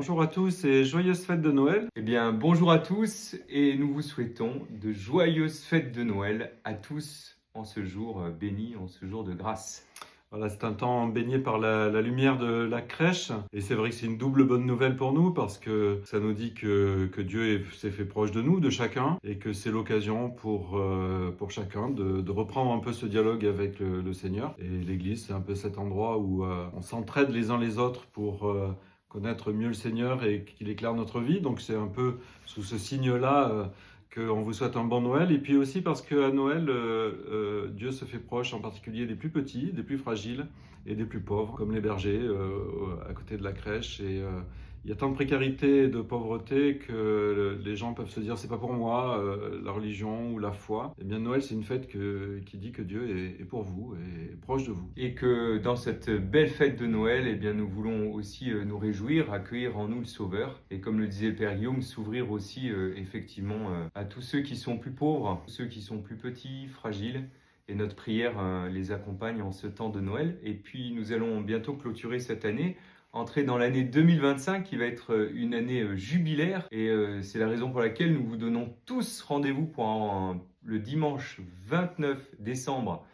Bonjour à tous et joyeuses fêtes de Noël. Eh bien, bonjour à tous et nous vous souhaitons de joyeuses fêtes de Noël à tous en ce jour béni, en ce jour de grâce. Voilà, c'est un temps baigné par la lumière de la crèche. Et c'est vrai que c'est une double bonne nouvelle pour nous parce que ça nous dit que Dieu s'est fait proche de nous, de chacun, et que c'est l'occasion pour chacun de reprendre un peu ce dialogue avec le Seigneur. Et l'Église, c'est un peu cet endroit où on s'entraide les uns les autres pour connaître mieux le Seigneur et qu'il éclaire notre vie. Donc c'est un peu sous ce signe-là qu'on vous souhaite un bon Noël. Et puis aussi parce qu'à Noël, Dieu se fait proche en particulier des plus petits, des plus fragiles et des plus pauvres, comme les bergers à côté de la crèche. Et il y a tant de précarité et de pauvreté que les gens peuvent se dire c'est pas pour moi, la religion ou la foi. Eh bien Noël, c'est une fête qui dit que Dieu est pour vous et est proche de vous. Et que dans cette belle fête de Noël, eh bien, nous voulons aussi nous réjouir, accueillir en nous le Sauveur. Et comme le disait le Père Guillaume, s'ouvrir aussi effectivement à tous ceux qui sont plus pauvres, ceux qui sont plus petits, fragiles. Et notre prière les accompagne en ce temps de Noël. Et puis nous allons bientôt clôturer cette année, entrer dans l'année 2025 qui va être une année jubilaire. Et c'est la raison pour laquelle nous vous donnons tous rendez-vous pour le dimanche 29 décembre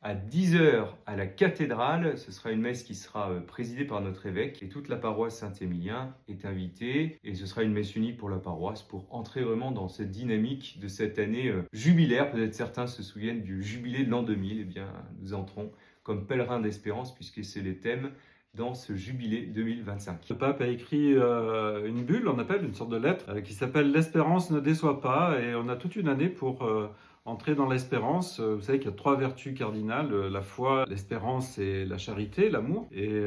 à 10 h à la cathédrale. Ce sera une messe qui sera présidée par notre évêque et toute la paroisse Saint-Émilien est invitée. Et ce sera une messe unique pour la paroisse pour entrer vraiment dans cette dynamique de cette année jubilaire. Peut-être certains se souviennent du jubilé de l'an 2000. Eh bien, nous entrons comme pèlerins d'espérance puisque c'est les thèmes dans ce jubilé 2025. Le pape a écrit une bulle, on appelle une sorte de lettre, qui s'appelle « L'espérance ne déçoit pas » et on a toute une année pour entrer dans l'espérance. Vous savez qu'il y a 3 vertus cardinales, la foi, l'espérance et la charité, l'amour. Et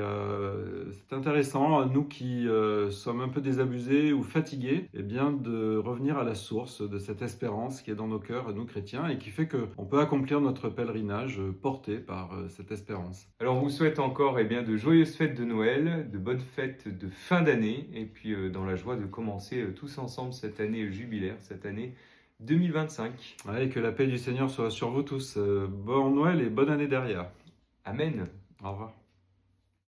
c'est intéressant, nous qui sommes un peu désabusés ou fatigués, eh bien, de revenir à la source de cette espérance qui est dans nos cœurs, nous chrétiens, et qui fait qu'on peut accomplir notre pèlerinage porté par cette espérance. Alors on vous souhaite encore bien, de joyeuses fêtes de Noël, de bonnes fêtes de fin d'année, et puis dans la joie de commencer tous ensemble cette année jubilaire, cette année 2025. Ouais, et que la paix du Seigneur soit sur vous tous. Bon Noël et bonne année derrière. Amen. Au revoir.